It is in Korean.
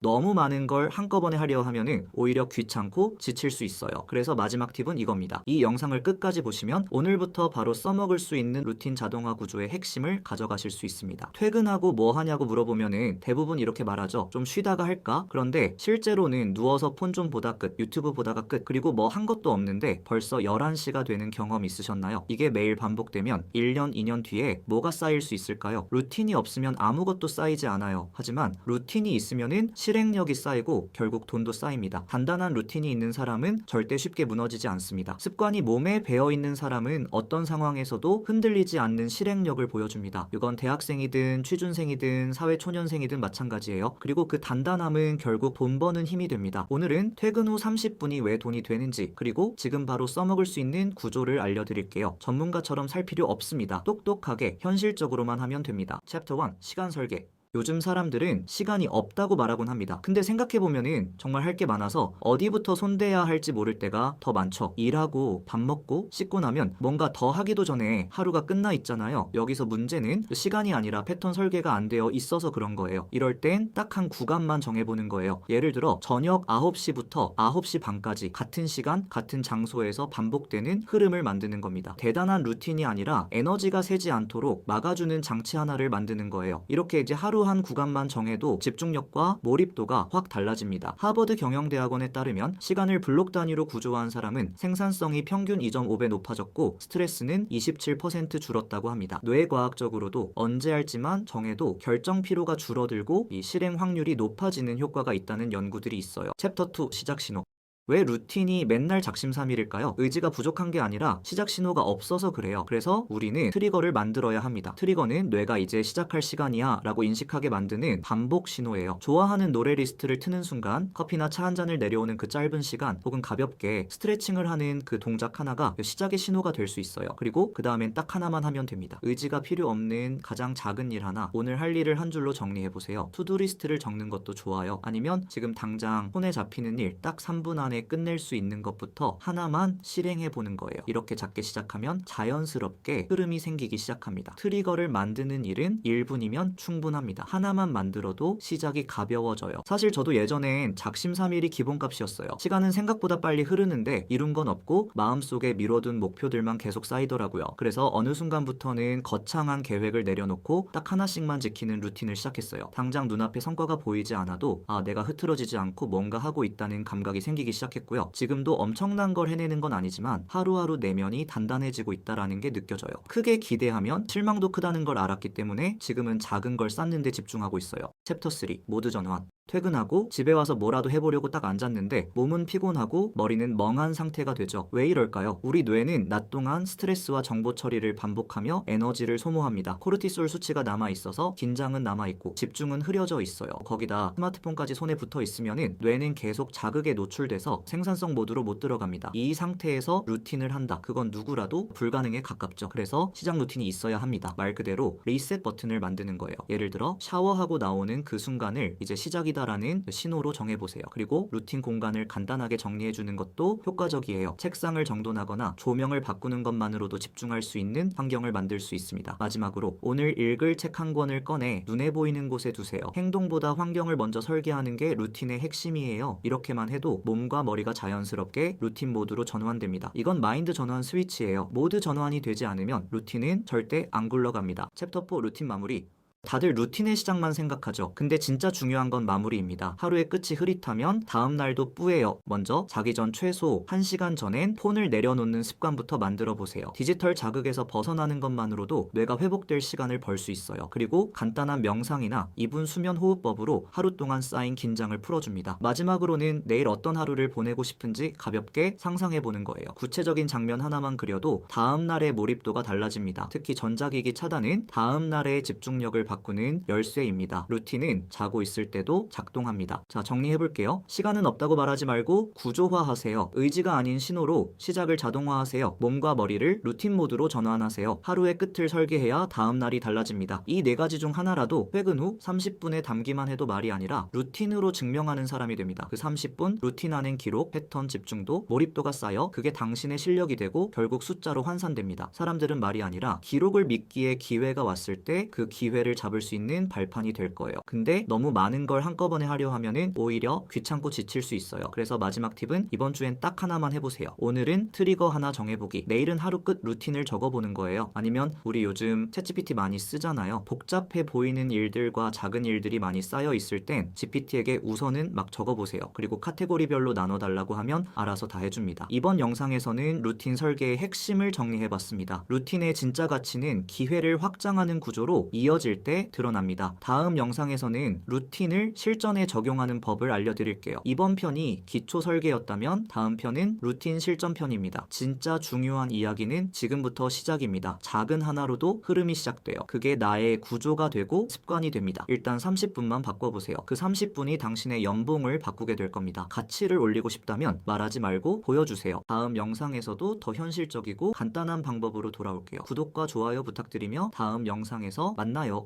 너무 많은 걸 한꺼번에 하려 하면은 오히려 귀찮고 지칠 수 있어요. 그래서 마지막 팁은 이겁니다. 이 영상을 끝까지 보시면 오늘부터 바로 써먹을 수 있는 루틴 자동화 구조의 핵심을 가져가실 수 있습니다. 퇴근하고 뭐 하냐고 물어보면은 대부분 이렇게 말하죠. 좀 쉬다가 할까? 그런데 실제로는 누워서 폰 좀 보다 끝, 유튜브 보다가 끝, 그리고 뭐 한 것도 없는데 벌써 11시가 되는 경험 있으셨나요? 이게 매일 반복되면 1년, 2년 뒤에 뭐가 쌓일 수 있을까요? 루틴이 없으면 아무것도 쌓이지 않아요. 하지만 루틴이 있으면은 실행력이 쌓이고 결국 돈도 쌓입니다. 단단한 루틴이 있는 사람은 절대 쉽게 무너지지 않습니다. 습관이 몸에 배어있는 사람은 어떤 상황에서도 흔들리지 않는 실행력을 보여줍니다. 이건 대학생이든 취준생이든 사회초년생이든 마찬가지예요. 그리고 그 단단함은 결국 돈 버는 힘이 됩니다. 오늘은 퇴근 후 30분이 왜 돈이 되는지, 그리고 지금 바로 써먹을 수 있는 구조를 알려드릴게요. 전문가처럼 살 필요 없습니다. 똑똑하게 현실적으로만 하면 됩니다. 챕터 1. 시간 설계. 요즘 사람들은 시간이 없다고 말하곤 합니다. 근데 생각해보면은 정말 할 게 많아서 어디부터 손대야 할지 모를 때가 더 많죠. 일하고 밥 먹고 씻고 나면 뭔가 더 하기도 전에 하루가 끝나 있잖아요. 여기서 문제는 시간이 아니라 패턴 설계가 안 되어 있어서 그런 거예요. 이럴 땐 딱 한 구간만 정해보는 거예요. 예를 들어 저녁 9시부터 9시 반까지 같은 시간, 같은 장소에서 반복되는 흐름을 만드는 겁니다. 대단한 루틴이 아니라 에너지가 새지 않도록 막아주는 장치 하나를 만드는 거예요. 이렇게 이제 하루 한 구간만 정해도 집중력과 몰입도가 확 달라집니다. 하버드 경영대학원에 따르면 시간을 블록 단위로 구조화한 사람은 생산성이 평균 2.5배 높아졌고 스트레스는 27% 줄었다고 합니다. 뇌과학적으로도 언제 할지만 정해도 결정 피로가 줄어들고 이 실행 확률이 높아지는 효과가 있다는 연구들이 있어요. 챕터 2. 시작 신호. 왜 루틴이 맨날 작심삼일일까요? 의지가 부족한 게 아니라 시작 신호가 없어서 그래요. 그래서 우리는 트리거를 만들어야 합니다. 트리거는 뇌가 이제 시작할 시간이야 라고 인식하게 만드는 반복 신호예요. 좋아하는 노래 리스트를 트는 순간 커피나 차 한 잔을 내려오는 그 짧은 시간, 혹은 가볍게 스트레칭을 하는 그 동작 하나가 시작의 신호가 될 수 있어요. 그리고 그 다음엔 딱 하나만 하면 됩니다. 의지가 필요 없는 가장 작은 일 하나, 오늘 할 일을 한 줄로 정리해보세요. 투두 리스트를 적는 것도 좋아요. 아니면 지금 당장 손에 잡히는 일 딱 3분 안에 끝낼 수 있는 것부터 하나만 실행해 보는 거예요. 이렇게 작게 시작하면 자연스럽게 흐름이 생기기 시작합니다. 트리거를 만드는 일은 1분이면 충분합니다. 하나만 만들어도 시작이 가벼워져요. 사실 저도 예전엔 작심삼일이 기본값이었어요. 시간은 생각보다 빨리 흐르는데 이룬 건 없고 마음속에 미뤄둔 목표들만 계속 쌓이더라고요. 그래서 어느 순간부터는 거창한 계획을 내려놓고 딱 하나씩만 지키는 루틴을 시작했어요. 당장 눈앞에 성과가 보이지 않아도 내가 흐트러지지 않고 뭔가 하고 있다는 감각이 생기기 시작했고요. 지금도 엄청난 걸 해내는 건 아니지만 하루하루 내면이 단단해지고 있다는 게 느껴져요. 크게 기대하면 실망도 크다는 걸 알았기 때문에 지금은 작은 걸 쌓는 데 집중하고 있어요. 챕터 3. 모드 전환. 퇴근하고 집에 와서 뭐라도 해보려고 딱 앉았는데 몸은 피곤하고 머리는 멍한 상태가 되죠. 왜 이럴까요? 우리 뇌는 낮 동안 스트레스와 정보 처리를 반복하며 에너지를 소모합니다. 코르티솔 수치가 남아있어서 긴장은 남아있고 집중은 흐려져 있어요. 거기다 스마트폰까지 손에 붙어 있으면은 뇌는 계속 자극에 노출돼서 생산성 모드로 못 들어갑니다. 이 상태에서 루틴을 한다. 그건 누구라도 불가능에 가깝죠. 그래서 시작 루틴이 있어야 합니다. 말 그대로 리셋 버튼을 만드는 거예요. 예를 들어 샤워하고 나오는 그 순간을 이제 시작이다 라는 신호로 정해보세요. 그리고 루틴 공간을 간단하게 정리해주는 것도 효과적이에요. 책상을 정돈하거나 조명을 바꾸는 것만으로도 집중할 수 있는 환경을 만들 수 있습니다. 마지막으로 오늘 읽을 책 한 권을 꺼내 눈에 보이는 곳에 두세요. 행동보다 환경을 먼저 설계하는 게 루틴의 핵심이에요. 이렇게만 해도 몸과 머리가 자연스럽게 루틴 모드로 전환됩니다. 이건 마인드 전환 스위치예요. 모드 전환이 되지 않으면 루틴은 절대 안 굴러갑니다. 챕터 4. 루틴 마무리. 다들 루틴의 시작만 생각하죠. 근데 진짜 중요한 건 마무리입니다. 하루의 끝이 흐릿하면 다음 날도 뿌예요. 먼저 자기 전 최소 1시간 전엔 폰을 내려놓는 습관부터 만들어 보세요. 디지털 자극에서 벗어나는 것만으로도 뇌가 회복될 시간을 벌 수 있어요. 그리고 간단한 명상이나 2분 수면 호흡법으로 하루 동안 쌓인 긴장을 풀어줍니다. 마지막으로는 내일 어떤 하루를 보내고 싶은지 가볍게 상상해 보는 거예요. 구체적인 장면 하나만 그려도 다음 날의 몰입도가 달라집니다. 특히 전자기기 차단은 다음 날의 집중력을 바꾸는 열쇠입니다. 루틴은 자고 있을 때도 작동합니다. 자, 정리해볼게요. 시간은 없다고 말하지 말고 구조화하세요. 의지가 아닌 신호로 시작을 자동화하세요. 몸과 머리를 루틴 모드로 전환하세요. 하루의 끝을 설계해야 다음 날이 달라집니다. 이 네 가지 중 하나라도 퇴근 후 30분에 담기만 해도 말이 아니라 루틴으로 증명하는 사람이 됩니다. 그 30분 루틴 안엔 기록, 패턴, 집중도, 몰입도가 쌓여 그게 당신의 실력이 되고 결국 숫자로 환산됩니다. 사람들은 말이 아니라 기록을 믿기에 기회가 왔을 때 그 기회를 잡을 수 있는 발판이 될 거예요. 근데 너무 많은 걸 한꺼번에 하려 하면은 오히려 귀찮고 지칠 수 있어요. 그래서 마지막 팁은 이번 주엔 딱 하나만 해보세요. 오늘은 트리거 하나 정해보기, 내일은 하루 끝 루틴을 적어보는 거예요. 아니면 우리 요즘 챗GPT 많이 쓰잖아요. 복잡해 보이는 일들과 작은 일들이 많이 쌓여 있을 땐 GPT에게 우선은 막 적어보세요. 그리고 카테고리별로 나눠달라고 하면 알아서 다 해줍니다. 이번 영상에서는 루틴 설계의 핵심을 정리해봤습니다. 루틴의 진짜 가치는 기회를 확장하는 구조로 이어질 때 드러납니다. 다음 영상에서는 루틴을 실전에 적용하는 법을 알려드릴게요. 이번 편이 기초 설계였다면 다음 편은 루틴 실전 편입니다. 진짜 중요한 이야기는 지금부터 시작입니다. 작은 하나로도 흐름이 시작돼요. 그게 나의 구조가 되고 습관이 됩니다. 일단 30분만 바꿔보세요. 그 30분이 당신의 연봉을 바꾸게 될 겁니다. 가치를 올리고 싶다면 말하지 말고 보여주세요. 다음 영상에서도 더 현실적이고 간단한 방법으로 돌아올게요. 구독과 좋아요 부탁드리며 다음 영상에서 만나요.